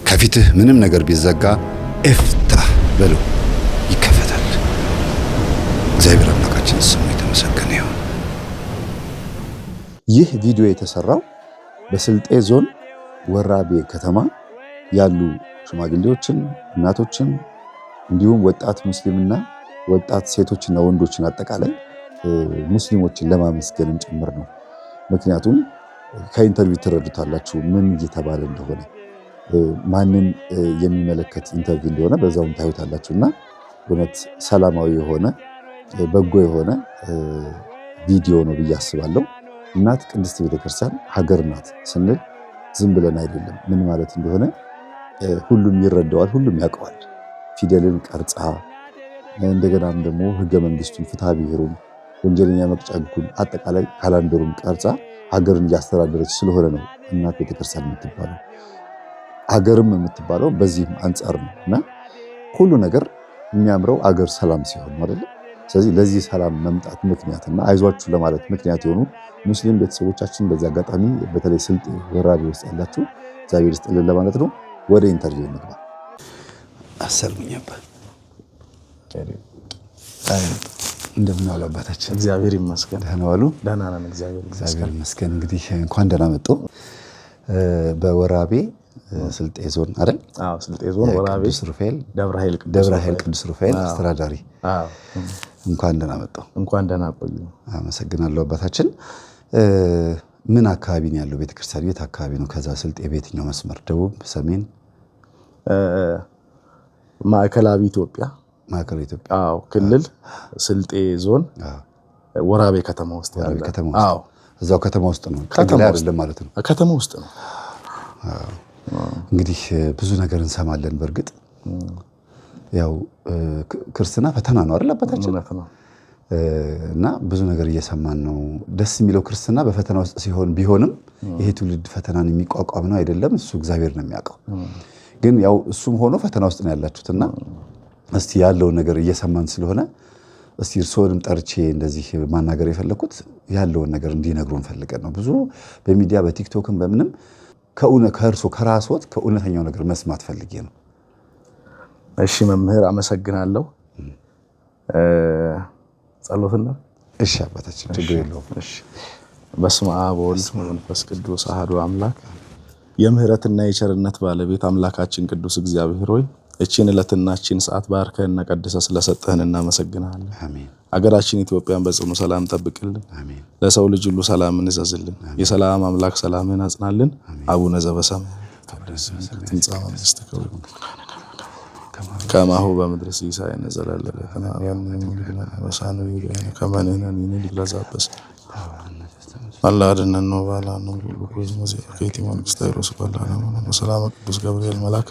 ከፊትህ ምንም ነገር ቢዘጋ እፍታህ በለው ይከፈታል። እግዚአብሔር አምላካችን ስሙ የተመሰገነ ይሁን። ይህ ቪዲዮ የተሰራው በስልጤ ዞን ወራቤ ከተማ ያሉ ሽማግሌዎችን፣ እናቶችን እንዲሁም ወጣት ሙስሊምና ወጣት ሴቶችና ወንዶችን አጠቃላይ ሙስሊሞችን ለማመስገንም ጭምር ነው። ምክንያቱም ከኢንተርቪው ትረዱታላችሁ ምን እየተባለ እንደሆነ ማንን የሚመለከት ኢንተርቪው እንደሆነ በዛውም ታዩታላችሁና እውነት ሰላማዊ የሆነ በጎ የሆነ ቪዲዮ ነው ብዬ አስባለሁ። እናት ቅድስት ቤተክርስቲያን ሀገር ናት ስንል ዝም ብለን አይደለም። ምን ማለት እንደሆነ ሁሉም ይረዳዋል፣ ሁሉም ያውቀዋል። ፊደልን ቀርጻ እንደገናም ደግሞ ህገ መንግስቱን፣ ፍትሐ ብሔሩን፣ ወንጀለኛ መቅጫ ህጉን አጠቃላይ ካላንደሩን ቀርጻ ሀገርን እያስተዳደረች ስለሆነ ነው እናት ቤተክርስቲያን የምትባለው። ሀገርም የምትባለው በዚህም አንጻር ነው እና ሁሉ ነገር የሚያምረው አገር ሰላም ሲሆን አይደል? ስለዚህ ለዚህ ሰላም መምጣት ምክንያትና አይዟችሁ ለማለት ምክንያት የሆኑ ሙስሊም ቤተሰቦቻችን በዚህ አጋጣሚ በተለይ ስልጤ ወራቤ ውስጥ ያላችሁ እግዚአብሔር ይስጥልን ለማለት ነው። ወደ ኢንተርቪው እንግባ። አሰልሙኛባ እንደምን ዋሉ አባታችን? እግዚአብሔር ይመስገን። ደህና ዋሉ? ደህና ነን፣ እግዚአብሔር ይመስገን። እንግዲህ እንኳን ደህና መጡ። በወራቤ ስልጤ ዞን አይደል? አዎ፣ ስልጤ ዞን ወራቤ ቅዱስ ሩፋኤል ደብረ ኃይል ቅዱስ ሩፋኤል አስተዳዳሪ። አዎ፣ እንኳን ደህና መጡ። እንኳን ደህና ቆዩ። አመሰግናለሁ አባታችን። ምን አካባቢ ነው ያለው ቤተክርስቲያን? የት አካባቢ ነው? ከዛ ስልጤ በየትኛው መስመር? ደቡብ፣ ሰሜን? ማዕከላዊ ኢትዮጵያ። ማዕከላዊ ኢትዮጵያ። አዎ፣ ክልል ስልጤ ዞን ወራቤ ከተማ ውስጥ ወራቤ ያለ። ከተማ ውስጥ። አዎ፣ እዛው ከተማ ውስጥ ነው፣ ከተማ አይደለም ማለት ነው። ከተማ ውስጥ ነው። እንግዲህ ብዙ ነገር እንሰማለን። በእርግጥ ያው ክርስትና ፈተና ነው አይደል አባታችን? እውነት ነው። እና ብዙ ነገር እየሰማን ነው። ደስ የሚለው ክርስትና በፈተና ውስጥ ሲሆን ቢሆንም ይሄ ትውልድ ፈተናን የሚቋቋም ነው አይደለም፣ እሱ እግዚአብሔር ነው የሚያውቀው። ግን ያው እሱም ሆኖ ፈተና ውስጥ ነው ያላችሁትና እስቲ ያለውን ነገር እየሰማን ስለሆነ እስቲ እርስዎንም ጠርቼ እንደዚህ ማናገር የፈለኩት ያለውን ነገር እንዲነግሩን ፈልገን ነው። ብዙ በሚዲያ በቲክቶክም በምንም ከእርሶ ከራስዎት ከእውነተኛው ነገር መስማት ፈልጌ ነው። እሺ መምህር አመሰግናለሁ። ጸሎትና እሺ አባታችን ችግር የለውም። እሺ በስመ አብ ወወልድ ወመንፈስ ቅዱስ አሐዱ አምላክ። የምህረትና የቸርነት ባለቤት አምላካችን ቅዱስ እግዚአብሔር ሆይ እቺን ዕለትና እቺን ሰዓት ባርከህና ቀድሰህ ስለሰጠህን እናመሰግናለን። አሜን። አገራችን ኢትዮጵያን በጽኑ ሰላም ጠብቅልን። አሜን። ለሰው ልጅ ሁሉ ሰላምን እዘዝልን። የሰላም አምላክ ሰላምን አጽናልን። አቡነ ዘበሰማያት ትምጻእ መንግሥትከ ከማሁ በምድር ሲሳየነ ዘለለዕለትነ ወሳኑ ይገነ ከመነነን ይንግለዛበስ አላድነን ነው ባላኑ ሁሉ ኮዝሞዚ ከይቲ መንግስት አይሮስ ባላኑ ሰላም ቅዱስ ገብርኤል መልአክ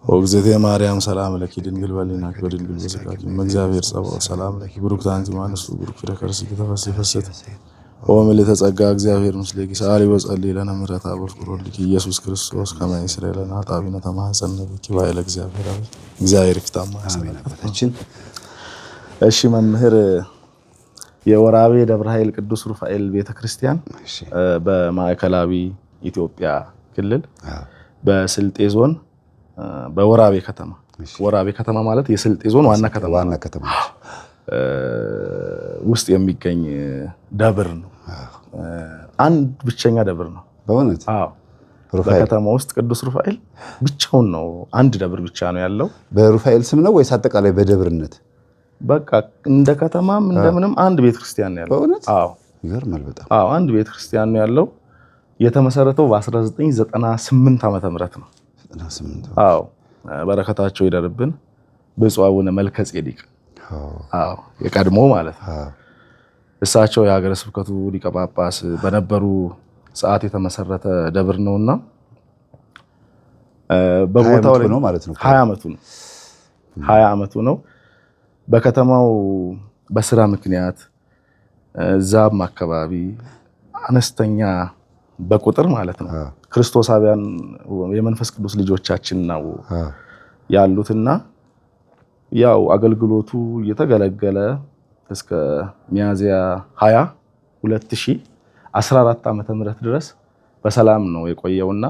ወግዘቴ ማርያም ሰላም ለኪ ድንግል በሊናክ በድንግል በስጋኪ እግዚአብሔር ጸባኦት ሰላም ለኪ ብሩክት አንቲ እምአንስቱ ብሩክ ፍሬ ከርሥኪ ተፈሥሒ ፍስሕት ወምልዕተ ጸጋ እግዚአብሔር ምስሌኪ ሰአሊ ወጸልዪ ለነ ምሕረተ በፍቅር ወልድኪ ኢየሱስ ክርስቶስ ከመ ይስረይ ለነ ኃጣውኢነ ተማኅፀነ ብኪ በኃይለ እግዚአብሔር አብ። እግዚአብሔር ይፍታማ። አሜን አባታችን። እሺ መምህር፣ የወራቤ ደብረ ኃይል ቅዱስ ሩፋኤል ቤተክርስቲያን በማዕከላዊ ኢትዮጵያ ክልል በስልጤ ዞን በወራቤ ከተማ። ወራቤ ከተማ ማለት የስልጤ ዞን ዋና ከተማ ውስጥ የሚገኝ ደብር ነው። አንድ ብቸኛ ደብር ነው በእውነት። አዎ፣ በከተማ ውስጥ ቅዱስ ሩፋኤል ብቻውን ነው። አንድ ደብር ብቻ ነው ያለው። በሩፋኤል ስም ነው ወይስ አጠቃላይ በደብርነት? በቃ እንደ ከተማም እንደምንም አንድ ቤተክርስቲያን ነው ያለው። በእውነት አዎ፣ ይገርማል በጣም። አዎ፣ አንድ ቤተክርስቲያን ነው ያለው። የተመሰረተው በ1998 ዓመተ ምህረት ነው። 98። አዎ፣ በረከታቸው ይደርብን። ብፁዕ አቡነ መልከ ጼዴቅ አዎ፣ የቀድሞ ማለት ነው። እሳቸው የሀገረ ስብከቱ ሊቀ ጳጳስ በነበሩ ሰዓት የተመሰረተ ደብር ነውና በቦታው ላይ ነው ማለት ነው። 20 ዓመቱ ነው። በከተማው በስራ ምክንያት ዛም አካባቢ አነስተኛ በቁጥር ማለት ነው ክርስቶሳውያን የመንፈስ ቅዱስ ልጆቻችን ነው ያሉትና ያው አገልግሎቱ እየተገለገለ እስከ ሚያዝያ 20 2014 ዓመተ ምህረት ድረስ በሰላም ነው የቆየውና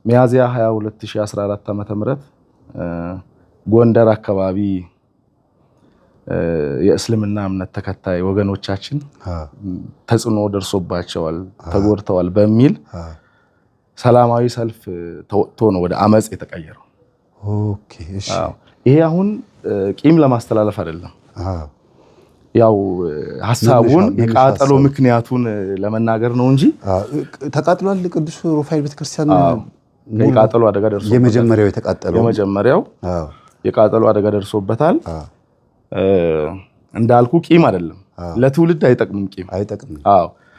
ሚያዝያ 22 2014 ዓ.ም ጎንደር አካባቢ የእስልምና እምነት ተከታይ ወገኖቻችን ተጽዕኖ ደርሶባቸዋል፣ ተጎድተዋል በሚል ሰላማዊ ሰልፍ ተወጥቶ ነው ወደ አመጽ የተቀየረው። ኦኬ እሺ። ይሄ አሁን ቂም ለማስተላለፍ አይደለም። ያው ሐሳቡን የቃጠሎ ምክንያቱን ለመናገር ነው እንጂ ተቃጥሏል። ቅዱስ ሩፋኤል ቤተክርስቲያን የቃጠሎ አደጋ ደርሶበታል። የመጀመሪያው የቃጠሎ አደጋ ደርሶበታል። እንዳልኩ ቂም አይደለም፣ ለትውልድ አይጠቅምም ቂም አይጠቅምም።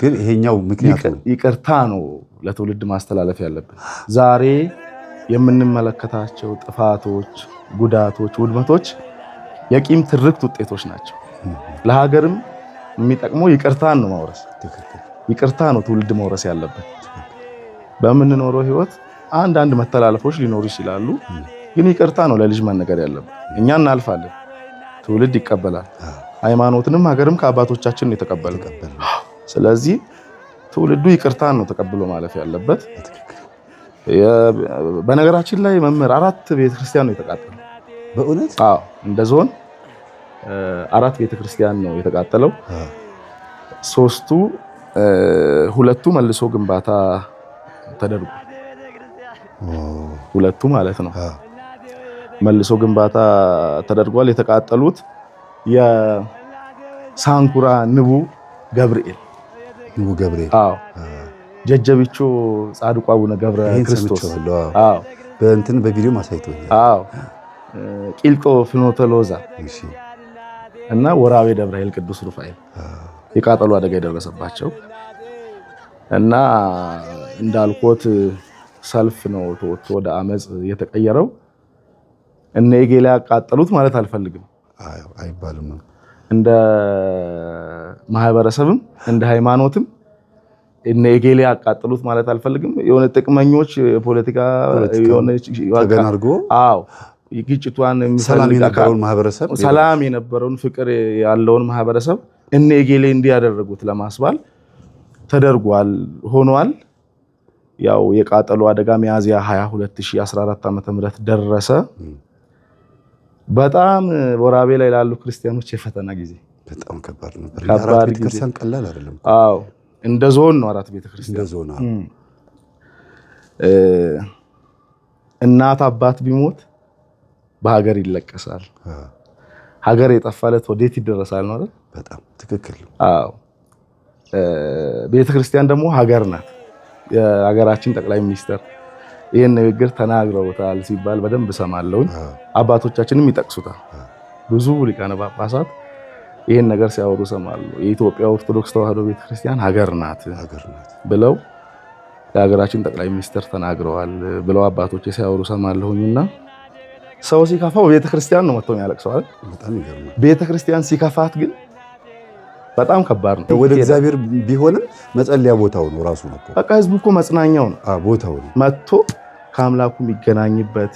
ግን ይሄኛው ምክንያቱ ይቅርታ ነው ለትውልድ ማስተላለፍ ያለብን። ዛሬ የምንመለከታቸው ጥፋቶች፣ ጉዳቶች፣ ውድመቶች የቂም ትርክት ውጤቶች ናቸው። ለሀገርም የሚጠቅመው ይቅርታን ነው ማውረስ። ይቅርታ ነው ትውልድ መውረስ ያለበት። በምንኖረው ህይወት አንዳንድ መተላለፎች ሊኖሩ ይችላሉ፣ ግን ይቅርታ ነው ለልጅ መነገር ያለበት። እኛ እናልፋለን፣ ትውልድ ይቀበላል። ሃይማኖትንም ሀገርም ከአባቶቻችን የተቀበለ። ስለዚህ ትውልዱ ይቅርታን ነው ተቀብሎ ማለፍ ያለበት። በነገራችን ላይ መምህር 4 ቤተክርስቲያን ነው የተቃጠለው። በእውነት እንደ ዞን 4 ቤተክርስቲያን ነው የተቃጠለው። 2ቱ መልሶ ግንባታ ተደርጓል። 2ቱ ማለት ነው መልሶ ግንባታ ተደርጓል። የተቃጠሉት የሳንኩራ ንቡ ገብርኤል ጀጀቢቾ ጻድቁ አቡነ ገብረ ክርስቶስ በእንትን በቪዲዮ ማሳይቶኛል። ቂልጦ ፍኖተ ሎዛ እና ወራቤ ደብረ ኃይል ቅዱስ ሩፋኤል የቃጠሎ አደጋ የደረሰባቸው እና እንዳልኮት ሰልፍ ነው ተወጥቶ ወደ አመጽ የተቀየረው። እነ ኤጌላ ያቃጠሉት ማለት አልፈልግም አይባልም። እንደ ማህበረሰብም እንደ ሃይማኖትም እነ ኤጌላ ያቃጠሉት ማለት አልፈልግም። የሆነ ጥቅመኞች የፖለቲካ የሆነ ተገናርጎ ግጭቷን ሰላም የነበረውን ፍቅር ያለውን ማህበረሰብ እነ ኤጌላ እንዲያደርጉት ለማስባል ተደርጓል ሆኗል። ያው የቃጠሎ አደጋ ሚያዝያ 22 2014 ዓ.ም ደረሰ። በጣም ወራቤ ላይ ላሉ ክርስቲያኖች የፈተና ጊዜ በጣም ከባድ ነበር። የአራት ቤተክርስቲያን ቀላል አይደለም። እንደ ዞን ነው 4 ቤተክርስቲያን እንደ ዞን። እናት አባት ቢሞት በሀገር ይለቀሳል። ሀገር የጠፋለት ወዴት ይደረሳል ነው አይደል? በጣም ትክክል። ቤተክርስቲያን ደግሞ ሀገር ናት። የሀገራችን ጠቅላይ ሚኒስትር ይሄን ንግግር ተናግረውታል ሲባል በደንብ ሰማለሁ። አባቶቻችንም ይጠቅሱታል። ብዙ ሊቃነ ጳጳሳት ይሄን ነገር ሲያወሩ ሰማለሁ። የኢትዮጵያ ኦርቶዶክስ ተዋሕዶ ቤተክርስቲያን ሀገር ናት ብለው የሀገራችን ጠቅላይ ሚኒስትር ተናግረዋል ብለው አባቶቼ ሲያወሩ ሰማለሁኝና ሰው ሲከፋው ቤተክርስቲያን ነው መጥቶ የሚያለቅሰው አይደል? በጣም ይገርማል። ቤተክርስቲያን ሲከፋት ግን በጣም ከባድ ነው። ወደ እግዚአብሔር ቢሆንም መጸለያ ቦታው ነው ራሱ ነው። በቃ ህዝቡ እኮ መጽናኛው ነው። ቦታው ነው መጥቶ ከአምላኩ የሚገናኝበት፣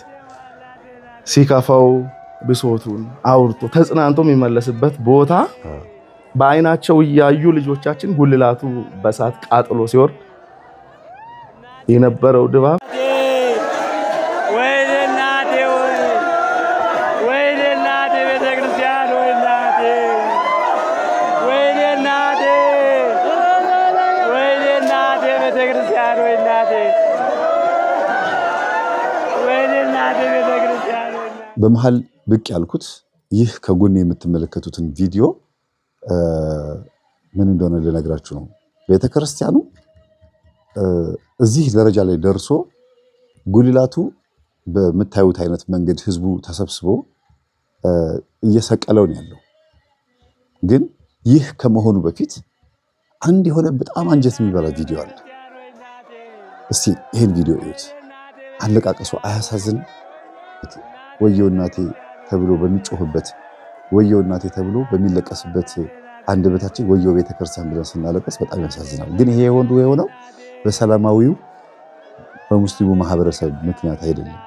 ሲከፋው ብሶቱን አውርቶ ተጽናንቶ የሚመለስበት ቦታ በአይናቸው እያዩ ልጆቻችን ጉልላቱ በሳት ቃጥሎ ሲወርድ የነበረው ድባብ በመሃል ብቅ ያልኩት ይህ ከጎን የምትመለከቱትን ቪዲዮ ምን እንደሆነ ልነግራችሁ ነው። ቤተክርስቲያኑ እዚህ ደረጃ ላይ ደርሶ ጉልላቱ በምታዩት አይነት መንገድ ህዝቡ ተሰብስቦ እየሰቀለው ነው ያለው። ግን ይህ ከመሆኑ በፊት አንድ የሆነ በጣም አንጀት የሚበላ ቪዲዮ አለ። እስቲ ይሄን ቪዲዮ እዩት። አለቃቀሱ አያሳዝንም? ወየው እናቴ ተብሎ በሚጮህበት፣ ወየው እናቴ ተብሎ በሚለቀስበት አንደበታችን ወየው ቤተክርስቲያን ብለን ስናለቀስ በጣም ያሳዝናል። ግን ይሄ የሆነው በሰላማዊው በሙስሊሙ ማህበረሰብ ምክንያት አይደለም።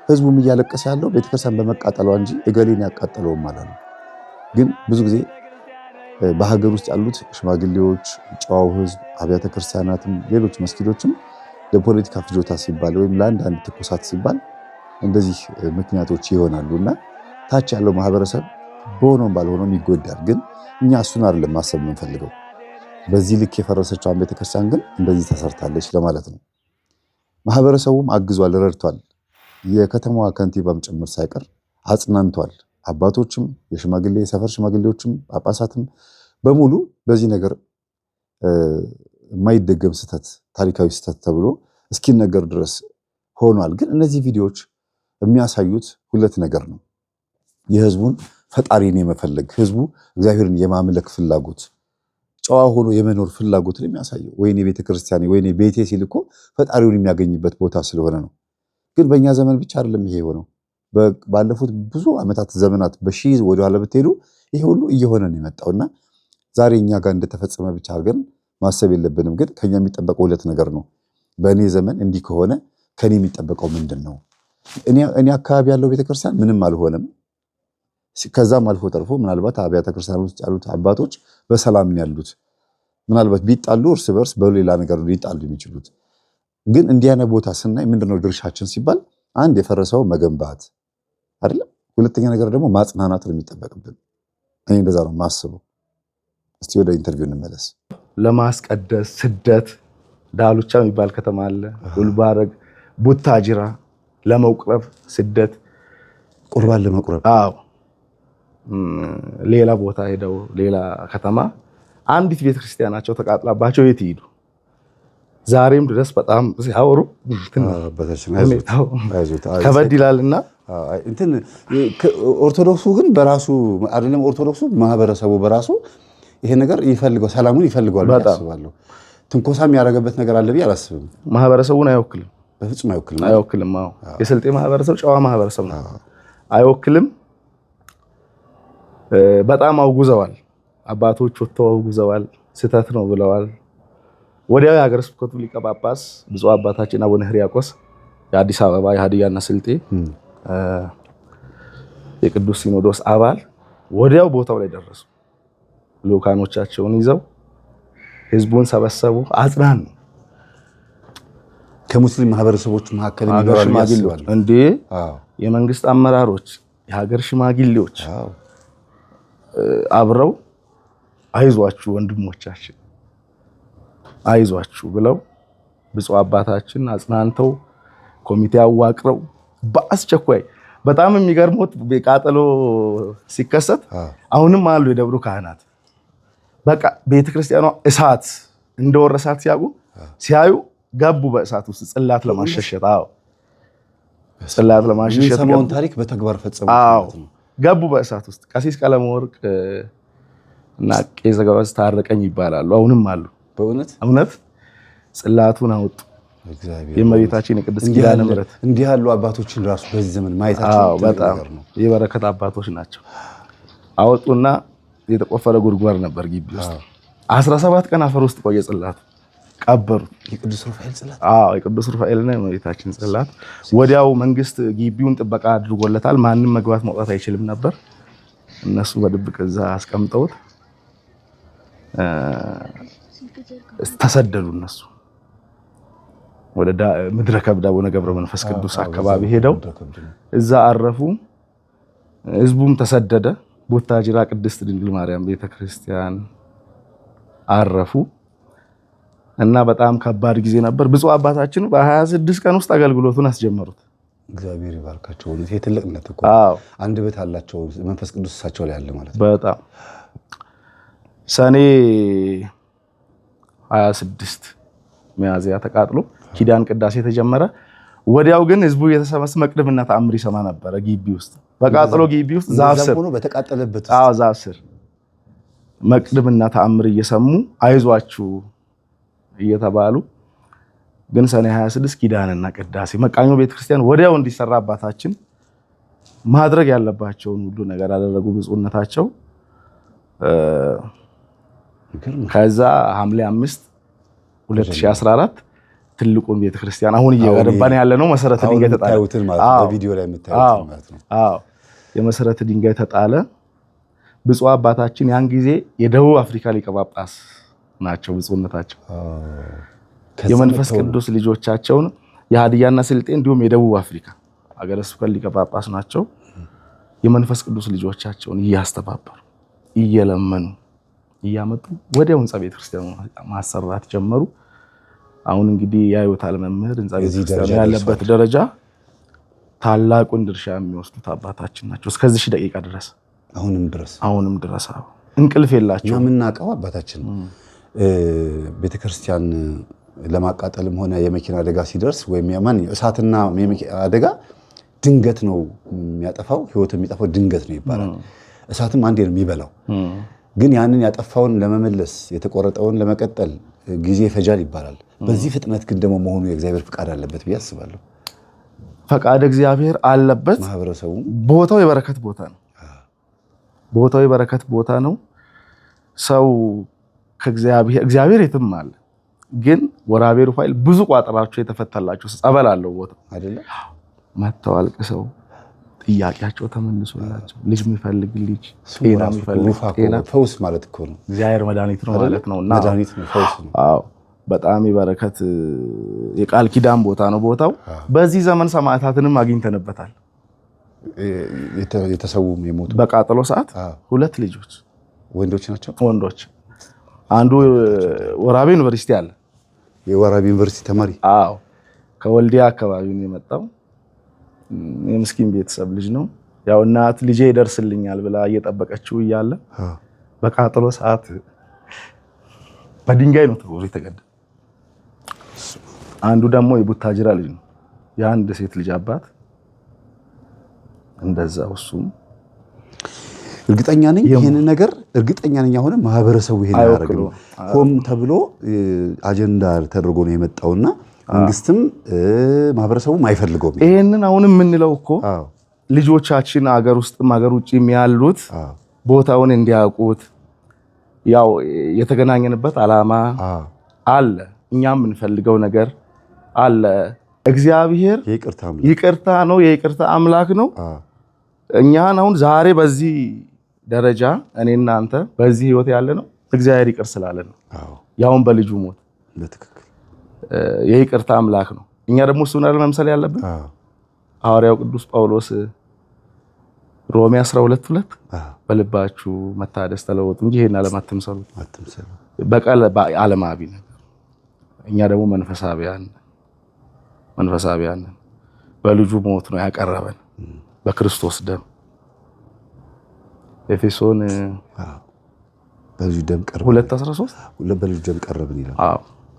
ህዝቡም እያለቀሰ ያለው ቤተክርስቲያን በመቃጠሏ እንጂ እገሌን ያቃጠለውም ማለት ነው። ግን ብዙ ጊዜ በሀገር ውስጥ ያሉት ሽማግሌዎች፣ ጨዋው ህዝብ፣ አብያተ ክርስቲያናትም ሌሎች መስጊዶችም ለፖለቲካ ፍጆታ ሲባል ወይም ለአንዳንድ ትኩሳት ሲባል እንደዚህ ምክንያቶች ይሆናሉና ታች ያለው ማህበረሰብ በሆነም ባልሆነም ይጎዳል። ግን እኛ እሱን አይደለም ማሰብ የምንፈልገው። በዚህ ልክ የፈረሰችውን ቤተክርስቲያን ግን እንደዚህ ተሰርታለች ለማለት ነው። ማህበረሰቡም አግዟል፣ ረድቷል። የከተማዋ ከንቲባም ጭምር ሳይቀር አጽናንቷል። አባቶችም፣ የሽማግሌ ሰፈር ሽማግሌዎችም፣ ጳጳሳትም በሙሉ በዚህ ነገር የማይደገም ስህተት፣ ታሪካዊ ስህተት ተብሎ እስኪነገር ድረስ ሆኗል። ግን እነዚህ ቪዲዮዎች የሚያሳዩት ሁለት ነገር ነው። የህዝቡን ፈጣሪን የመፈለግ ህዝቡ እግዚአብሔርን የማምለክ ፍላጎት፣ ጨዋ ሆኖ የመኖር ፍላጎትን የሚያሳየው ወይኔ ቤተክርስቲያን ወይኔ ቤቴ ሲል እኮ ፈጣሪውን የሚያገኝበት ቦታ ስለሆነ ነው። ግን በእኛ ዘመን ብቻ አይደለም ይሄ የሆነው። ባለፉት ብዙ ዓመታት ዘመናት በሺህ ወደኋላ ብትሄዱ ይሄ ሁሉ እየሆነ ነው የመጣውና ዛሬ እኛ ጋር እንደተፈጸመ ብቻ አድርገን ማሰብ የለብንም። ግን ከኛ የሚጠበቀው ሁለት ነገር ነው። በእኔ ዘመን እንዲህ ከሆነ ከኔ የሚጠበቀው ምንድን ነው? እኔ አካባቢ ያለው ቤተክርስቲያን ምንም አልሆነም። ከዛም አልፎ ተርፎ ምናልባት አብያተ ክርስቲያን ውስጥ ያሉት አባቶች በሰላም ነው ያሉት። ምናልባት ቢጣሉ እርስ በርስ በሌላ ነገር ሊጣሉ የሚችሉት። ግን እንዲህ አይነት ቦታ ስናይ ምንድነው ድርሻችን ሲባል አንድ የፈረሰው መገንባት አይደለም። ሁለተኛ ነገር ደግሞ ማጽናናት ነው የሚጠበቅብን። እኔ እንደዛ ነው ማስበው። እስቲ ወደ ኢንተርቪው እንመለስ። ለማስቀደስ ስደት ዳሉቻ የሚባል ከተማ አለ። ጉልባረግ፣ ቡታጅራ ለመቁረብ ስደት፣ ቁርባን ለመቁረብ አዎ፣ ሌላ ቦታ ሄደው ሌላ ከተማ አንዲት ቤተክርስቲያናቸው ተቃጥላባቸው የት ይሄዱ? ዛሬም ድረስ በጣም ሲያወሩ ከበድ ይላልና እንትን ኦርቶዶክሱ ግን በራሱ አይደለም። ኦርቶዶክሱ ማህበረሰቡ በራሱ ይሄ ነገር ይፈልገው፣ ሰላሙን ይፈልገዋል ብዬ አስባለሁ። ትንኮሳም ያደረገበት ነገር አለ ብዬ አላስብም። ማህበረሰቡን አይወክልም፣ በፍጹም አይወክልም። አዎ የስልጤ ማህበረሰብ ጨዋ ማህበረሰብ ነው፣ አይወክልም። በጣም አውጉዘዋል። አባቶች ወጥተው አውጉዘዋል። ስህተት ነው ብለዋል። ወዲያው የሀገረ ስብከቱ ሊቀ ጳጳስ ብፁዕ አባታችን አቡነ ሕርያቆስ የአዲስ አበባ የሀዲያና ስልጤ የቅዱስ ሲኖዶስ አባል ወዲያው ቦታው ላይ ደረሱ። ልኡካኖቻቸውን ይዘው ህዝቡን ሰበሰቡ፣ አጽናኑ። ከሙስሊም ማህበረሰቦች መካከል የሚኖሩ እንዴ የመንግስት አመራሮች፣ የሀገር ሽማግሌዎች አብረው አይዟችሁ ወንድሞቻችን አይዟችሁ ብለው ብፁዕ አባታችን አጽናንተው ኮሚቴ አዋቅረው በአስቸኳይ በጣም የሚገርሙት ቃጠሎ ሲከሰት አሁንም አሉ የደብሩ ካህናት በቃ ቤተክርስቲያኗ እሳት እንደወረሳት ሲያዩ ገቡ በእሳት ውስጥ ጽላት ለማሸሸት። አዎ ጽላት ለማሸሸት ሰሞኑን ታሪክ በተግባር ፈጸሙ። አዎ ገቡ በእሳት ውስጥ። ቀሲስ ቀለመወርቅ እና ቄስ ዘገባስ ታረቀኝ ይባላሉ። አሁንም አሉ። በእውነት ጽላቱን አወጡ። የእመቤታችን የቅድስት ኪዳነ ምሕረት እንዲህ ያሉ አባቶችን ራሱ በዚህ ዘመን ማየታቸው በጣም የበረከት አባቶች ናቸው። አወጡና የተቆፈረ ጉድጓድ ነበር ግቢ ውስጥ 17 ቀን አፈር ውስጥ ቆየ። ጽላቱ ቀበሩት። የቅዱስ ሩፋኤል ጽላት? አዎ የቅዱስ ሩፋኤልና የእመቤታችን ጽላት። ወዲያው መንግስት ግቢውን ጥበቃ አድርጎለታል። ማንም መግባት መውጣት አይችልም ነበር። እነሱ በድብቅ እዛ አስቀምጠውት ተሰደዱ። እነሱ ወደ ምድረ ከብድ አቡነ ገብረ መንፈስ ቅዱስ አካባቢ ሄደው እዛ አረፉ። ህዝቡም ተሰደደ። ቡታጅራ ቅድስት ድንግል ማርያም ቤተክርስቲያን አረፉ እና በጣም ከባድ ጊዜ ነበር። ብፁዕ አባታችን በ26 ቀን ውስጥ አገልግሎቱን አስጀመሩት። እግዚአብሔር ይባርካቸው። ይሄ ትልቅነት እኮ አንደበት አላቸው። መንፈስ ቅዱስ እሳቸው ላይ አለ ማለት ነው። በጣም ሰኔ 26 ሚያዝያ ተቃጥሎ ኪዳን ቅዳሴ ተጀመረ። ወዲያው ግን ህዝቡ የተሰበሰበ መቅድምና ተአምር ይሰማ ነበር። ግቢ ውስጥ በቃጠሎ ግቢ ውስጥ ዛፍ ስር በተቃጠለበት ዛፍ ስር መቅድምና ተአምር እየሰሙ አይዟችሁ እየተባሉ ግን ሰኔ 26 ኪዳንና ቅዳሴ መቃኞ ቤተክርስቲያን ወዲያው እንዲሰራ አባታችን ማድረግ ያለባቸውን ሁሉ ነገር አደረጉ ብፁዕነታቸው። ከዛ ሐምሌ 5 2014 ትልቁን ቤተክርስቲያን አሁን እየገነባን ያለ ነው መሰረተ ድንጋይ ተጣለ። በቪዲዮ ላይ የምታዩት ማለት ነው። አዎ የመሰረተ ድንጋይ ተጣለ። ብፁዕ አባታችን ያን ጊዜ የደቡብ አፍሪካ ሊቀ ጳጳስ ናቸው ብፁዕነታቸው። የመንፈስ ቅዱስ ልጆቻቸውን የሀዲያና ስልጤ እንዲሁም የደቡብ አፍሪካ ሀገረ ስብከት ሊቀ ጳጳስ ናቸው። የመንፈስ ቅዱስ ልጆቻቸውን እያስተባበሩ እየለመኑ እያመጡ ወዲያው ህንፃ ቤተክርስቲያኑ ማሰራት ጀመሩ። አሁን እንግዲህ ያዩታል መምህር ህንፃ ቤተክርስቲያኑ ያለበት ደረጃ ታላቁን ድርሻ የሚወስዱት አባታችን ናቸው። እስከዚህ ደቂቃ ድረስ አሁንም ድረስ እንቅልፍ የላቸው። የምናውቀው አባታችን ቤተክርስቲያን ለማቃጠልም ሆነ የመኪና አደጋ ሲደርስ ወይም እሳትና የመኪና አደጋ ድንገት ነው የሚያጠፋው፣ ህይወት የሚጠፋው ድንገት ነው ይባላል። እሳትም አንዴ ነው የሚበላው። ግን ያንን ያጠፋውን ለመመለስ የተቆረጠውን ለመቀጠል ጊዜ ይፈጃል ይባላል። በዚህ ፍጥነት ግን ደግሞ መሆኑ የእግዚአብሔር ፍቃድ አለበት ብዬ አስባለሁ። ፈቃድ እግዚአብሔር አለበት። ማህበረሰቡ ቦታው የበረከት ቦታ ነው። ቦታው የበረከት ቦታ ነው። ሰው ከእግዚአብሔር የትም አለ። ግን ወራቤ ሩፋኤል ብዙ ቋጠራቸው የተፈታላቸው ጸበል አለው ቦታ አይደለ? መተው አልቅሰው ጥያቄያቸው ተመልሶላቸው ልጅ የሚፈልግ ልጅ፣ ጤና የሚፈልግ ጤና። ፈውስ ማለት እኮ ነው። እግዚአብሔር መድኃኒት ነው ማለት ነውና መድኃኒት ነው፣ ፈውስ ነው። አዎ በጣም የበረከት የቃል ኪዳን ቦታ ነው ቦታው። በዚህ ዘመን ሰማዕታትንም አግኝተንበታል። የተሰውም የሞቱ በቃጠሎ ሰዓት 2 ልጆች ወንዶች ናቸው። ወንዶች አንዱ ወራቤ ዩኒቨርሲቲ አለ። የወራቤ ዩኒቨርሲቲ ተማሪ። አዎ ከወልዲያ አካባቢ ነው የመጣው። የምስኪን ቤተሰብ ልጅ ነው። ያው እናት ልጄ ይደርስልኛል ብላ እየጠበቀችው እያለ በቃጠሎ ሰዓት በድንጋይ ነው ተወርሮ የተገደለው። አንዱ ደግሞ የቡታጅራ ልጅ ነው፣ የአንድ ሴት ልጅ አባት እንደዛው። እሱም እርግጠኛ ነኝ ይሄንን ነገር እርግጠኛ ነኝ አሁን ማህበረሰቡ ይሄን ያደርጋል ሆም ተብሎ አጀንዳ ተደርጎ ነው የመጣውና መንግስትም ማህበረሰቡም አይፈልገውም። ይሄንን አሁን የምንለው እኮ ልጆቻችን አገር ውስጥም አገር ውጭም ያሉት ቦታውን እንዲያውቁት፣ ያው የተገናኘንበት ዓላማ አለ፣ እኛም የምንፈልገው ነገር አለ። እግዚአብሔር ይቅርታ ነው፣ የይቅርታ አምላክ ነው። እኛን አሁን ዛሬ በዚህ ደረጃ እኔና አንተ በዚህ ህይወት ያለ ነው እግዚአብሔር ይቅር ስላለ ነው። ያውን በልጁ ሞት የይቅርታ አምላክ ነው። እኛ ደግሞ እሱን አይደል መምሰል ያለብን። ሐዋርያው ቅዱስ ጳውሎስ ሮሜ 12:2 በልባችሁ መታደስ ተለወጡ እንጂ ይሄን ዓለም አትምሰሉ። በቀል ዓለማዊ ነገር፣ እኛ ደግሞ መንፈሳዊያን በልጁ ሞት ነው ያቀረበን በክርስቶስ ደም። ኤፌሶን በልጁ ደም ቀረብን 2:13 በልጁ ደም ቀረብን ይላል።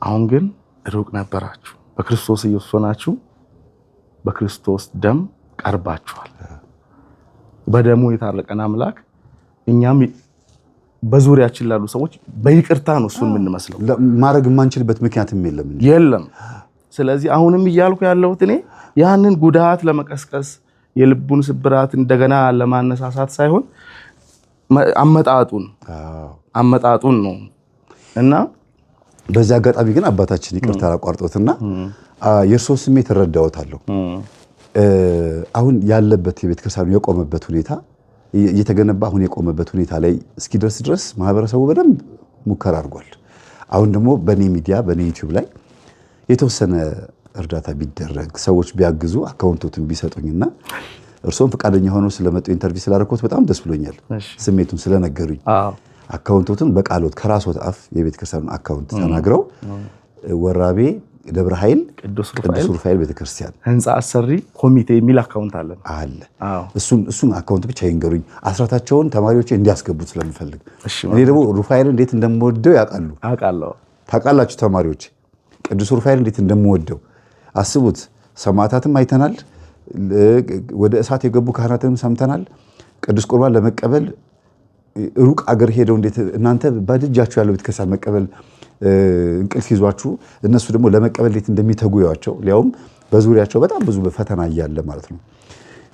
አሁን ግን ሩቅ ነበራችሁ፣ በክርስቶስ ኢየሱስ ሆናችሁ በክርስቶስ ደም ቀርባችኋል። በደሙ የታረቀን አምላክ እኛም በዙሪያችን ላሉ ሰዎች በይቅርታ ነው እሱን የምንመስለው። ማድረግ የማንችልበት ምክንያትም የለም። ስለዚህ አሁንም እያልኩ ያለሁት እኔ ያንን ጉዳት ለመቀስቀስ የልቡን ስብራት እንደገና ለማነሳሳት ሳይሆን አመጣጡን ነው እና በዚህ አጋጣሚ ግን አባታችን ይቅርታ አቋርጦትና የእርሶ ስሜት እረዳዎታለሁ። አሁን ያለበት የቤተክርስቲያኑ የቆመበት ሁኔታ እየተገነባ አሁን የቆመበት ሁኔታ ላይ እስኪደርስ ድረስ ማህበረሰቡ በደንብ ሙከራ አድርጓል። አሁን ደግሞ በኔ ሚዲያ በኔ ዩቲዩብ ላይ የተወሰነ እርዳታ ቢደረግ ሰዎች ቢያግዙ አካውንቶትን ቢሰጡኝና እርሶም ፈቃደኛ ሆነው ስለመጡ ኢንተርቪው ስላደረኩት በጣም ደስ ብሎኛል። ስሜቱን ስለነገሩኝ አካውንቶትን በቃሎት ከራስዎት አፍ የቤተክርስቲያኑን አካውንት ተናግረው ወራቤ ደብረ ኃይል ቅዱስ ሩፋኤል ቤተክርስቲያን ህንፃ አሰሪ ኮሚቴ የሚል አካውንት አለ። እሱን አካውንት ብቻ ይንገሩኝ። አስራታቸውን ተማሪዎች እንዲያስገቡት ስለምፈልግ እኔ ደግሞ ሩፋኤል እንዴት እንደምወደው ያውቃሉ። ታውቃላችሁ ተማሪዎች ቅዱስ ሩፋኤል እንዴት እንደምወደው አስቡት። ሰማዕታትም አይተናል፣ ወደ እሳት የገቡ ካህናትንም ሰምተናል። ቅዱስ ቁርባን ለመቀበል ሩቅ አገር ሄደው እንዴት እናንተ በደጃችሁ ያለው ቤተክርስቲያን መቀበል እንቅልፍ ይዟችሁ እነሱ ደግሞ ለመቀበል እንዴት እንደሚተጉ ያቸው፣ ሊያውም በዙሪያቸው በጣም ብዙ ፈተና እያለ ማለት ነው።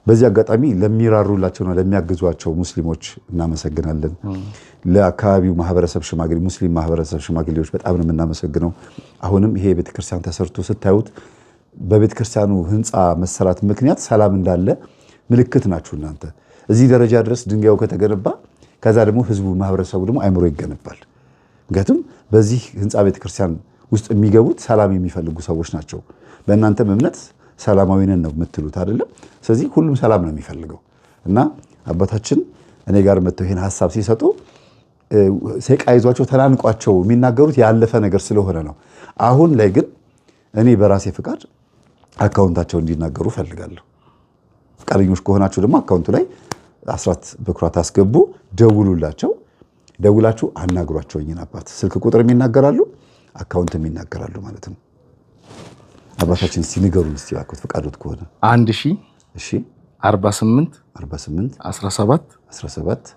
በዚህ አጋጣሚ ለሚራሩላቸውና ለሚያግዟቸው ሙስሊሞች እናመሰግናለን። ለአካባቢው ማህበረሰብ ሽማግሌ ሙስሊም ማህበረሰብ ሽማግሌዎች በጣም ነው የምናመሰግነው። አሁንም ይሄ ቤተክርስቲያን ተሰርቶ ስታዩት በቤተክርስቲያኑ ህንፃ መሰራት ምክንያት ሰላም እንዳለ ምልክት ናችሁ እናንተ። እዚህ ደረጃ ድረስ ድንጋዩ ከተገነባ ከዛ ደግሞ ህዝቡ ማህበረሰቡ ደግሞ አይምሮ ይገነባል። ምክንያቱም በዚህ ህንፃ ቤተክርስቲያን ውስጥ የሚገቡት ሰላም የሚፈልጉ ሰዎች ናቸው። በእናንተም እምነት ሰላማዊ ነን ነው የምትሉት አይደለም? ስለዚህ ሁሉም ሰላም ነው የሚፈልገው እና አባታችን እኔ ጋር መጥተው ይሄን ሐሳብ ሲሰጡ ሰቃይዟቸው ተናንቋቸው የሚናገሩት ያለፈ ነገር ስለሆነ ነው። አሁን ላይ ግን እኔ በራሴ ፍቃድ አካውንታቸው እንዲናገሩ ፈልጋለሁ። ፈቃደኞች ከሆናችሁ ደግሞ አካውንቱ ላይ አስራት በኩራት አስገቡ፣ ደውሉላቸው። ደውላችሁ አናግሯቸው። እኚህን አባት ስልክ ቁጥር የሚናገራሉ፣ አካውንትም ይናገራሉ ማለት ነው። አባታችን እስቲ ንገሩን እስቲ እባክዎት ፈቃዶት ከሆነ 1000 እሺ 48 17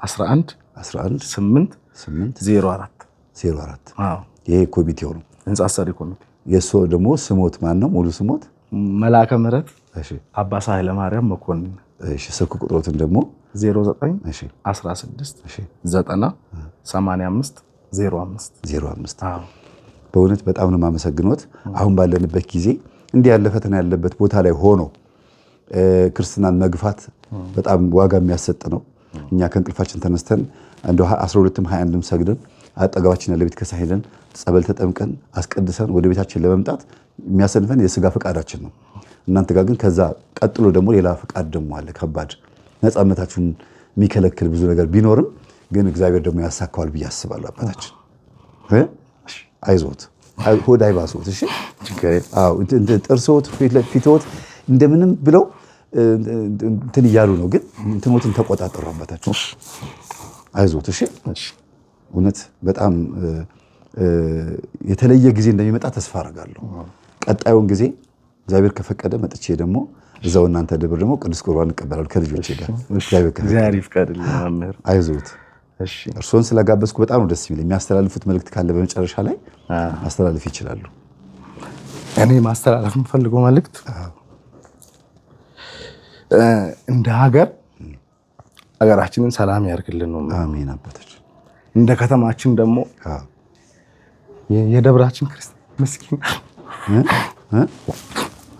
11 8 04 አዎ ይሄ ኮሚቴው ነው፣ ህንጻ አሰሪ ኮሚቴ። የእሱ ደግሞ ስሞት ማን ነው? ሙሉ ስሞት? መላከ ምህረት እሺ አባሳ ኃይለ ማርያም መኮንን። እሺ ስልክ ቁጥሮትን ደግሞ 09 እሺ 16 90 85 05 አዎ በእውነት በጣም ነው የማመሰግነዎት። አሁን ባለንበት ጊዜ እንዲህ ያለ ፈተና ያለበት ቦታ ላይ ሆኖ ክርስትናን መግፋት በጣም ዋጋ የሚያሰጥ ነው። እኛ ከእንቅልፋችን ተነስተን እንደው 12ም 21ም ሰግደን አጠገባችን ያለ ቤተ ክርስቲያን ሄደን ጸበል ተጠምቀን አስቀድሰን ወደ ቤታችን ለመምጣት የሚያሰንፈን የስጋ ፈቃዳችን ነው። እናንተ ጋር ግን ከዛ ቀጥሎ ደግሞ ሌላ ፈቃድ ደግሞ አለ፣ ከባድ ነፃነታችሁን የሚከለክል ብዙ ነገር ቢኖርም ግን እግዚአብሔር ደግሞ ያሳካዋል ብዬ አስባለሁ። አባታችን አይዞት፣ ሆድ አይባሶት። እሺ አዎ ጥርሶት ፊቶት እንደምንም ብለው እንትን እያሉ ነው፣ ግን እንትኖትን ተቆጣጠሩ። አባታችን አይዞት። እሺ እውነት በጣም የተለየ ጊዜ እንደሚመጣ ተስፋ አደርጋለሁ። ቀጣዩን ጊዜ እግዚአብሔር ከፈቀደ መጥቼ ደግሞ እዛው እናንተ ደብር ደግሞ ቅዱስ ቁርባን እንቀበላለን ከልጆቼ ጋር። እግዚአብሔር ይፍቀድልኝ መምህር። አይዞት። እሺ እርሶን ስለጋበዝኩ በጣም ነው ደስ የሚለኝ። የሚያስተላልፉት መልእክት ካለ በመጨረሻ ላይ ማስተላለፍ ይችላሉ። እኔ ማስተላለፍ የምፈልገው መልእክት እንደ ሀገራችንን ሰላም ያርግልን ነው። አሜን አባታችን። እንደ ከተማችን ደግሞ የደብራችን ክርስቲያን ምስኪን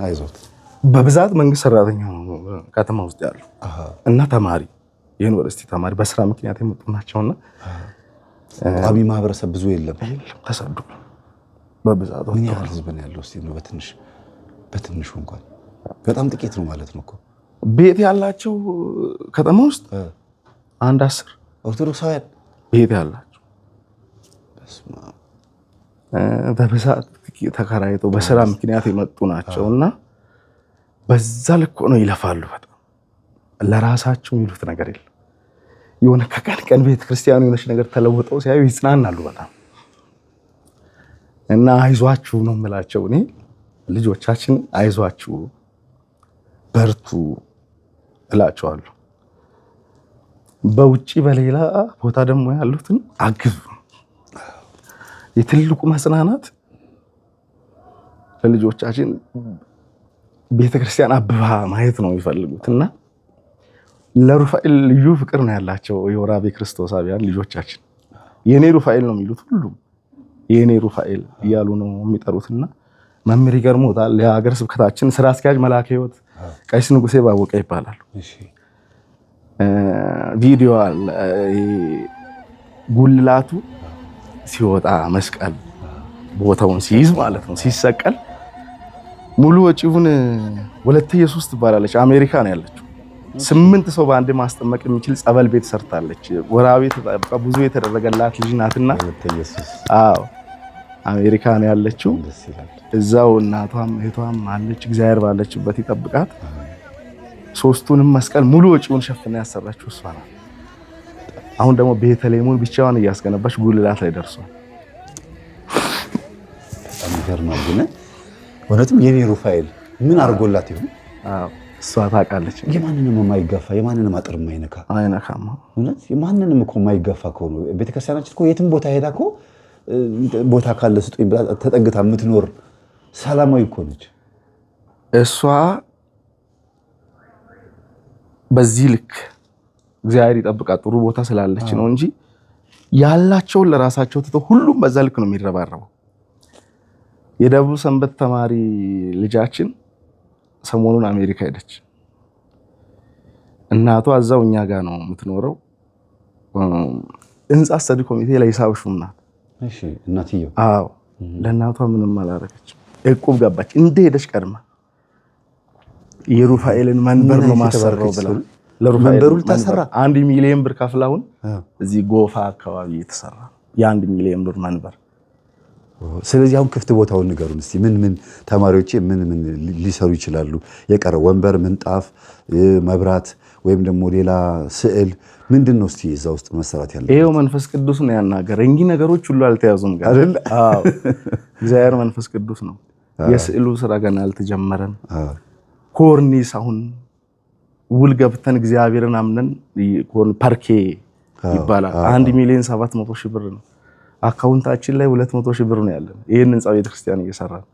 አይዞት በብዛት መንግስት ሰራተኛ ነው ከተማ ውስጥ ያለው እና ተማሪ የዩኒቨርሲቲ ተማሪ በስራ ምክንያት የመጡ ናቸውና ቋሚ ማህበረሰብ ብዙ የለም፣ ተሰዱ በብዛት። ምን ያህል ህዝብ ነው ያለው? እስቲ ነው በትንሹ እንኳን በጣም ጥቂት ነው ማለት ነው እኮ። ቤት ያላቸው ከተማ ውስጥ 10 ኦርቶዶክሳውያን ቤት ያላቸው በብዛት ተከራይተው በስራ ምክንያት የመጡ ናቸውና በዛ ልክ ነው ይለፋሉ። በጣም ለራሳቸው የሚሉት ነገር የለም። የሆነ ከቀን ቀን ቤተክርስቲያኑ የሆነች ነገር ተለውጠው ሲያዩ ይጽናናሉ በጣም እና አይዟችሁ ነው የምላቸው እኔ ልጆቻችን፣ አይዟችሁ በርቱ እላቸዋለሁ። በውጪ በሌላ ቦታ ደግሞ ያሉትን አግዙ። የትልቁ መጽናናት ለልጆቻችን ቤተክርስቲያን አብባ ማየት ነው የሚፈልጉትና ለሩፋኤል ልዩ ፍቅር ነው ያላቸው። የወራቤ ክርስቶሳውያን ልጆቻችን የኔ ሩፋኤል ነው የሚሉት፣ ሁሉም የኔ ሩፋኤል እያሉ ነው የሚጠሩትና መምህር ይገርሞታል። የሀገር ስብከታችን ስራ አስኪያጅ መልአከ ሕይወት ቀሲስ ንጉሴ ባወቀ ይባላሉ። ቪዲዮ አለ ጉልላቱ ሲወጣ መስቀል ቦታውን ሲይዝ ማለት ነው ሲሰቀል ሙሉ ወጪውን ወለተ ኢየሱስ ትባላለች። አሜሪካ ነው ያለችው። 8 ሰው በአንድ ማስጠመቅ የሚችል ጸበል ቤት ሰርታለች። ወራቤ ተጣብቃ ብዙ የተደረገላት ልጅ ናትና ወለተ ኢየሱስ አዎ አሜሪካ ነው ያለችው። እዛው እናቷም እህቷም አለች። እግዚአብሔር ባለችበት ይጠብቃት። ሶስቱንም መስቀል ሙሉ ወጪውን ሸፍና ያሰራችው እሷ ናት። አሁን ደግሞ ቤተልሔሙን ብቻዋን እያስገነባች ጉልላት ላይ ደርሷል። በጣም ይገርማል። ግን እውነትም የኔ ሩፋኤል ምን አድርጎላት ይሁን? አዎ እሷ ታውቃለች። የማንንም የማይጋፋ የማንንም አጥር የማይነካ አይነካማ። እውነት የማንንም እኮ የማይጋፋ ከሆነ ቤተክርስቲያናችን እኮ የትም ቦታ ሄዳ እኮ ቦታ ካለ ስጡኝ ብላ ተጠግታ የምትኖር ሰላማዊ እኮ ነች እሷ። በዚህ ልክ እግዚአብሔር ይጠብቃት ጥሩ ቦታ ስላለች ነው እንጂ ያላቸውን ለራሳቸው ትተው ሁሉም በዛ ልክ ነው የሚረባረበው። የደቡብ ሰንበት ተማሪ ልጃችን ሰሞኑን አሜሪካ ሄደች። እናቷ እዛው እኛ ጋር ነው የምትኖረው። ህንጻ አሰሪ ኮሚቴ ላይ ሂሳብ ሹም ናት። እሺ እናትየው? አዎ ለእናቷ ምንም አላረገችም። እቁብ ገባች። እንደሄደች ቀድማ የሩፋኤልን መንበር ነው ማሰራው ብላ መንበሩ ተሰራ 1 ሚሊዮን ብር ከፍላውን እዚህ ጎፋ አካባቢ የተሰራ የ1 ሚሊዮን ብር መንበር። ስለዚህ አሁን ክፍት ቦታውን ንገሩን እስቲ። ምን ተማሪዎች ምን ሊሰሩ ይችላሉ? የቀረ ወንበር፣ ምንጣፍ፣ መብራት ወይም ደግሞ ሌላ ስዕል ምንድነው እስቲ እዛ ውስጥ መሰራት ያለው? ይሄው መንፈስ ቅዱስ ነው ያናገረኝ እንጂ ነገሮች ሁሉ አልተያዙም ጋር አይደል? አዎ እግዚአብሔር መንፈስ ቅዱስ ነው። የስዕሉ ስራ ገና አልተጀመረም። ኮርኒስ አሁን ውል ገብተን እግዚአብሔርን አምነን ፓርኬ ይባላል 1 ሚሊዮን 700 ሺህ ብር ነው አካውንታችን ላይ 200 ሺህ ብር ነው ያለን። ይሄን ህንጻ ቤተክርስቲያን እየሰራን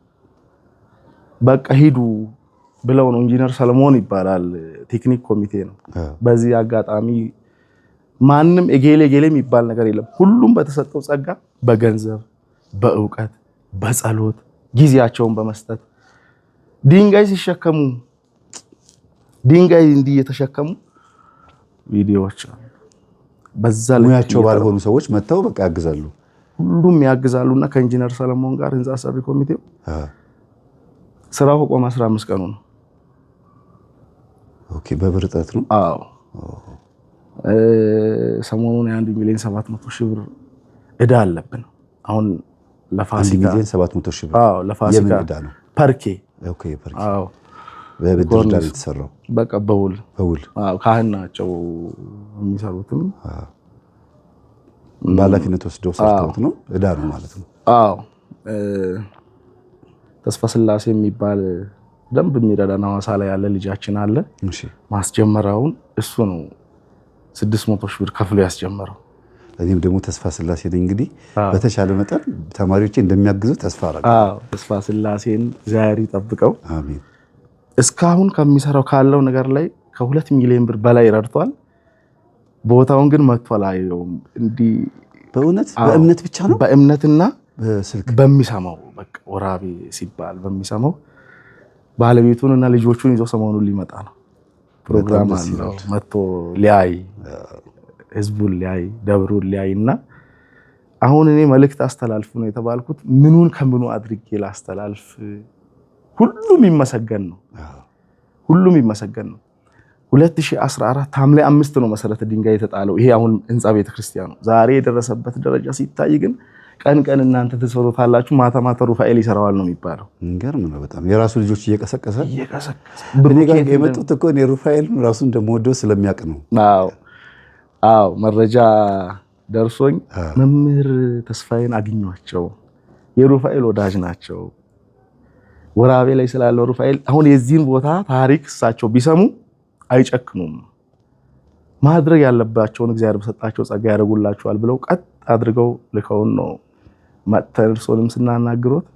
በቃ ሂዱ ብለው ነው። ኢንጂነር ሰለሞን ይባላል ቴክኒክ ኮሚቴ ነው። በዚህ አጋጣሚ ማንም እገሌ የሚባል ነገር የለም። ሁሉም በተሰጠው ጸጋ በገንዘብ በእውቀት በጸሎት ጊዜያቸውን በመስጠት ድንጋይ ሲሸከሙ ድንጋይ እንዲህ የተሸከሙ ቪዲዮዎች አሉ። በዛ ላይ ሙያቸው ባልሆኑ ሰዎች መተው በቃ ያግዛሉ። ሁሉም ያግዛሉና ከኢንጂነር ሰለሞን ጋር ህንጻ ሰሪ ኮሚቴው ስራው ቆመ 15 ቀኑ ነው። ኦኬ በብር እጥረት ነው። አዎ ሰሞኑን 1 ሚሊዮን 700 ሺህ ብር እዳ አለብን። አሁን ለፋሲካ 1 ሚሊዮን 700 ሺህ ብር። አዎ ለፋሲካ እዳ ነው። ፓርኬ ኦኬ ፓርኬ። አዎ በብድር ላይ የተሰራው በቃ በውል አዎ ካህን ናቸው የሚሰሩትም። በኃላፊነት ወስደው ሰርተውት ነው። እዳ ነው ማለት ነው። አዎ ተስፋ ስላሴ የሚባል ደንብ የሚረዳና ሐዋሳ ላይ ያለ ልጃችን አለ። እሺ ማስጀመራውን እሱ ነው 600 ሺህ ብር ከፍሎ ያስጀመረው። እኔም ደግሞ ተስፋ ስላሴ ነኝ። እንግዲህ በተሻለ መጠን ተማሪዎቼ እንደሚያግዙ ተስፋ አደርጋለሁ። አዎ ተስፋ ስላሴን እግዚአብሔር ይጠብቀው። አሜን። እስካሁን ከሚሰራው ካለው ነገር ላይ ከ2 ሚሊዮን ብር በላይ ረድቷል። ቦታውን ግን መጥቷል አይደለም እንዲ በእውነት በእምነት ብቻ ነው። በእምነትና በስልክ በሚሰማው በቃ ወራቤ ሲባል በሚሰማው ባለቤቱንና ልጆቹን ይዞ ሰሞኑን ሊመጣ ነው። ፕሮግራም አለው መጥቶ ሊያይ ህዝቡን ሊያይ ደብሩን ሊያይና አሁን እኔ መልእክት አስተላልፉ ነው የተባልኩት። ምኑን ከምኑ አድርጌ ላስተላልፍ? ሁሉም ይመሰገን ነው። ሁሉም ይመሰገን ነው። 2014 ሐምሌ 5 ነው መሰረተ ድንጋይ የተጣለው። ይሄ አሁን ህንጻ ቤተክርስቲያኑ ዛሬ የደረሰበት ደረጃ ሲታይ ግን ቀን እናንተ ትሰሩታላችሁ፣ ማታ ሩፋኤል ይሰራዋል ነው የሚባለው። እንገርም ነው በጣም የራሱ ልጆች እየቀሰቀሰ እኔ ጋር የመጡት እኮ እኔ ሩፋኤል ራሱ እንደምወደው ስለሚያውቅ ነው። አዎ መረጃ ደርሶኝ መምህር ተስፋዬን አግኟቸው፣ የሩፋኤል ወዳጅ ናቸው። ወራቤ ላይ ስላለው ሩፋኤል አሁን የዚህን ቦታ ታሪክ እሳቸው ቢሰሙ አይጨክኑም። ማድረግ ያለባቸውን እግዚአብሔር በሰጣቸው ጸጋ ያደርጉላቸዋል ብለው ቀጥ አድርገው ልከውን ነው መጥተን እርሶንም ስናናግሮት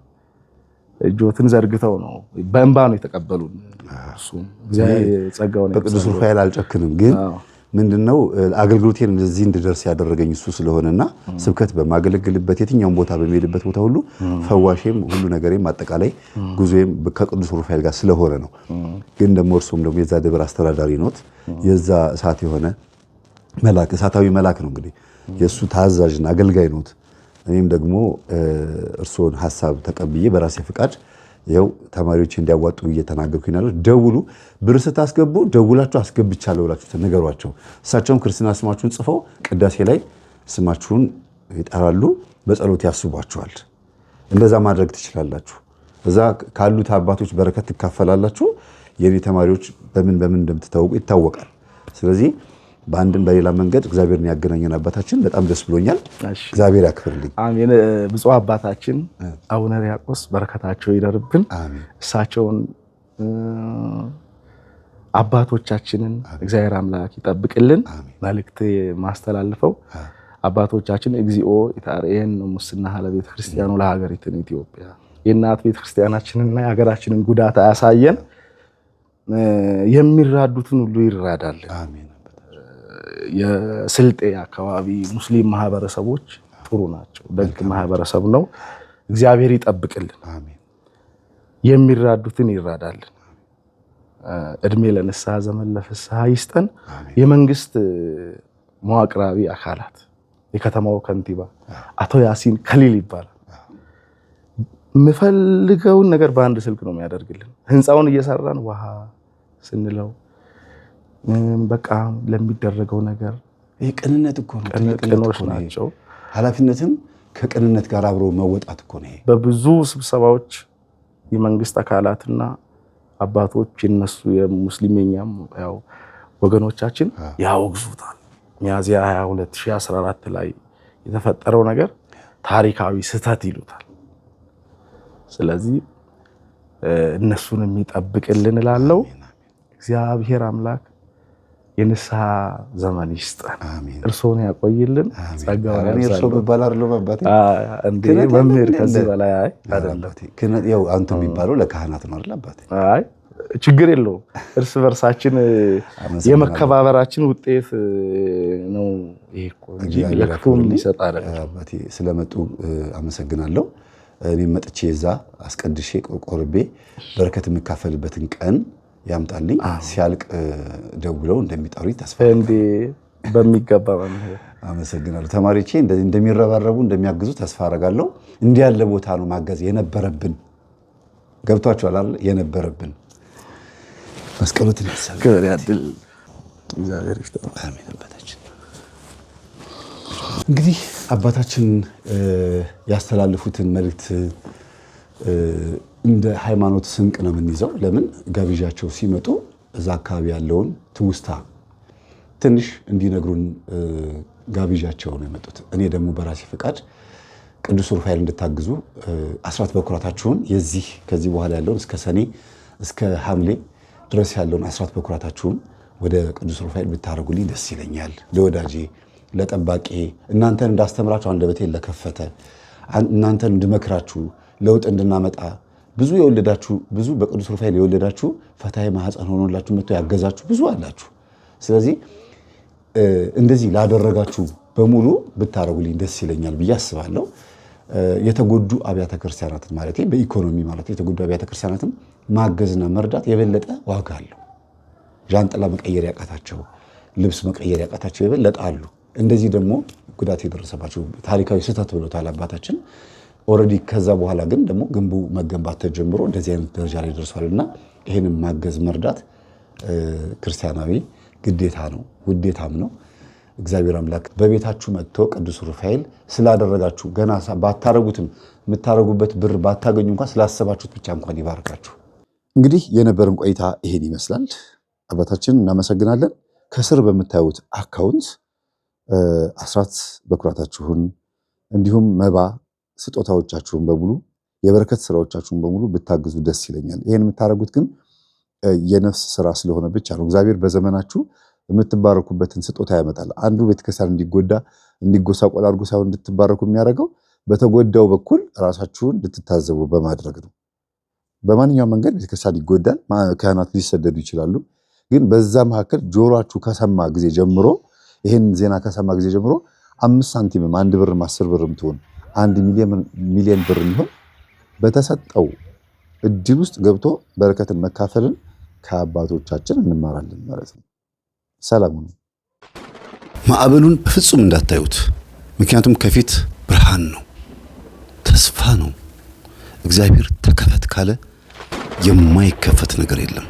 እጆትን ዘርግተው ነው በእንባ ነው የተቀበሉን። እሱም እግዚአብሔር ጸጋውን በቅዱስ ሩፋኤል አልጨክንም። ግን ምንድነው አገልግሎቴን እንደዚህ እንድደርስ ያደረገኝ እሱ ስለሆነና ስብከት በማገለግልበት የትኛውም ቦታ በሚሄድበት ቦታ ሁሉ ፈዋሼም ሁሉ ነገሬም አጠቃላይ ጉዞዬም ከቅዱስ ሩፋኤል ጋር ስለሆነ ነው። ግን ደግሞ እርሱም ደግሞ የዛ ደብር አስተዳዳሪ ኖት፣ የዛ እሳት የሆነ መልአክ እሳታዊ መልአክ ነው። እንግዲህ የሱ ታዛዥና አገልጋይ ኖት። እኔም ደግሞ እርሶን ሐሳብ ተቀብዬ በራሴ ፍቃድ ይኸው ተማሪዎች እንዲያዋጡ እየተናገርኩኝ ያለው። ደውሉ፣ ብር ስታስገቡ ደውላችሁ አስገብቻለሁ ብላችሁ ተነገሯቸው። እሳቸውም ክርስትና ስማችሁን ጽፈው ቅዳሴ ላይ ስማችሁን ይጠራሉ፣ በጸሎት ያስቧችኋል። እንደዛ ማድረግ ትችላላችሁ። እዛ ካሉት አባቶች በረከት ትካፈላላችሁ። የኔ ተማሪዎች በምን እንደምትታወቁ ይታወቃል። ስለዚህ በአንድም በሌላ መንገድ እግዚአብሔርን ያገናኘን አባታችን በጣም ደስ ብሎኛል። እግዚአብሔር ያክብርልኝ። አሜን። ብፁዕ አባታችን አቡነ ሕርያቆስ በረከታቸው ይደርብን። እሳቸውን አባቶቻችንን እግዚአብሔር አምላክ ይጠብቅልን። መልእክት ማስተላልፈው አባቶቻችን እግዚኦ ኢታርኤን ሙስና ለቤተ ክርስቲያኑ ለሀገሪቱን ኢትዮጵያ የእናት ቤተ ክርስቲያናችንና የሀገራችንን ጉዳት አያሳየን። የሚራዱትን ሁሉ ይራዳልን። አሜን። የስልጤ አካባቢ ሙስሊም ማህበረሰቦች ጥሩ ናቸው፣ ደግ ማህበረሰብ ነው። እግዚአብሔር ይጠብቅልን። አሜን። የሚራዱትን ይራዳልን። እድሜ ለንስሐ ዘመን ለፍስሐ ይስጠን። የመንግስት መዋቅራዊ አካላት የከተማው ከንቲባ አቶ ያሲን ከሊል ይባላል። የምፈልገውን ነገር በአንድ ስልክ ነው የሚያደርግልን። ህንፃውን እየሰራን ውሃ ስንለው በቃ ለሚደረገው ነገር ይሄ ቅንነት እኮ ነው። ቅኖች ናቸው። ኃላፊነትም ከቅንነት ጋር አብሮ መወጣት እኮ ነው። በብዙ ስብሰባዎች የመንግስት አካላትና አባቶች የነሱ የሙስሊም የኛም ያው ወገኖቻችን ያወግዙታል። ሚያዝያ 22 2014 ላይ የተፈጠረው ነገር ታሪካዊ ስህተት ይሉታል። ስለዚህ እነሱን የሚጠብቅልን እላለሁ። እግዚአብሔር አምላክ የንስሐ ዘመን ይስጠን፣ እርሶን ያቆይልን። ጸጋውን እርሶ በባላርሎ ባባቴ እንዴ መምህር ከዚህ በላይ አይደለም። ያው አንተ የሚባለው ለካህናት ነው አይደል አባቴ? አይ ችግር የለውም። እርስ በርሳችን የመከባበራችን ውጤት ነው ይሄ እኮ እንጂ ለክፉም ሊሰጥ አይደለም። አባቴ ስለመጡ አመሰግናለሁ። እኔ መጥቼ እዛ አስቀድሼ ቆርቤ በረከት የምካፈልበትን ቀን ያምጣልኝ። ሲያልቅ ደውለው እንደሚጠሩኝ ተስፋ እንዴ በሚገባ መምህር አመሰግናለሁ። ተማሪዎቼ እንደዚህ እንደሚረባረቡ እንደሚያግዙ ተስፋ አደርጋለሁ። እንዲህ ያለ ቦታ ነው ማገዝ የነበረብን። ገብቷችኋል አይደል? የነበረብን መስቀሉትን ያሰብ ክብር ያድል እግዚአብሔር ይፍታ። አሜን። አባታችን እንግዲህ አባታችን ያስተላልፉትን መልእክት እንደ ሃይማኖት ስንቅ ነው የምንይዘው። ለምን ጋብዣቸው ሲመጡ እዛ አካባቢ ያለውን ትውስታ ትንሽ እንዲነግሩን ጋብዣቸው ነው የመጡት። እኔ ደግሞ በራሴ ፈቃድ ቅዱስ ሩፋኤል እንድታግዙ አስራት በኩራታችሁን ከዚህ በኋላ ያለውን እስከ ሰኔ እስከ ሐምሌ ድረስ ያለውን አስራት በኩራታችሁን ወደ ቅዱስ ሩፋኤል ብታረጉልኝ ደስ ይለኛል። ለወዳጄ ለጠባቂ እናንተን እንዳስተምራችሁ አንደበቴን ለከፈተ እናንተን እንድመክራችሁ ለውጥ እንድናመጣ ብዙ የወለዳችሁ ብዙ በቅዱስ ሩፋኤል የወለዳችሁ ፈታሄ ማህፀን ሆኖላችሁ መጥቶ ያገዛችሁ ብዙ አላችሁ። ስለዚህ እንደዚህ ላደረጋችሁ በሙሉ ብታረጉልኝ ደስ ይለኛል ብዬ አስባለሁ። የተጎዱ አብያተ ክርስቲያናትን ማለት በኢኮኖሚ ማለት የተጎዱ አብያተ ክርስቲያናትን ማገዝና መርዳት የበለጠ ዋጋ አለው። ዣንጥላ መቀየር ያቃታቸው፣ ልብስ መቀየር ያቃታቸው የበለጠ አሉ። እንደዚህ ደግሞ ጉዳት የደረሰባቸው ታሪካዊ ስህተት ብሎታል አባታችን። ኦልሬዲ ከዛ በኋላ ግን ደግሞ ግንቡ መገንባት ተጀምሮ እንደዚህ አይነት ደረጃ ላይ ደርሷልና ይሄንን ማገዝ መርዳት ክርስቲያናዊ ግዴታ ነው፣ ውዴታም ነው። እግዚአብሔር አምላክ በቤታችሁ መጥቶ ቅዱስ ሩፋኤል ስላደረጋችሁ ገና ባታረጉትም የምታረጉበት ብር ባታገኙ እንኳን ስላሰባችሁት ብቻ እንኳን ይባርካችሁ። እንግዲህ የነበረን ቆይታ ይሄን ይመስላል። አባታችን እናመሰግናለን። ከስር በምታዩት አካውንት አስራት በኩራታችሁን እንዲሁም መባ ስጦታዎቻችሁን በሙሉ የበረከት ስራዎቻችሁን በሙሉ ብታግዙ ደስ ይለኛል። ይሄን የምታረጉት ግን የነፍስ ስራ ስለሆነ ብቻ ነው። እግዚአብሔር በዘመናችሁ የምትባረኩበትን ስጦታ ያመጣል። አንዱ ቤተክርስቲያን እንዲጎሳቆል አድርጎ ሳይሆን እንድትባረኩ የሚያደርገው በተጎዳው በኩል ራሳችሁን እንድትታዘቡ በማድረግ ነው። በማንኛውም መንገድ ቤተክርስቲያን ይጎዳል፣ ካህናት ሊሰደዱ ይችላሉ። ግን በዛ መካከል ጆሮአችሁ ከሰማ ጊዜ ጀምሮ ይሄን ዜና ከሰማ ጊዜ ጀምሮ 5 ሳንቲምም 1 ብርም 10 ብርም ትሆን 1 ሚሊዮን ብር የሚሆን በተሰጠው እድል ውስጥ ገብቶ በረከትን መካፈልን ከአባቶቻችን እንማራለን ማለት ነው። ሰላም ነው። ማዕበሉን በፍጹም እንዳታዩት። ምክንያቱም ከፊት ብርሃን ነው፣ ተስፋ ነው። እግዚአብሔር ተከፈት ካለ የማይከፈት ነገር የለም።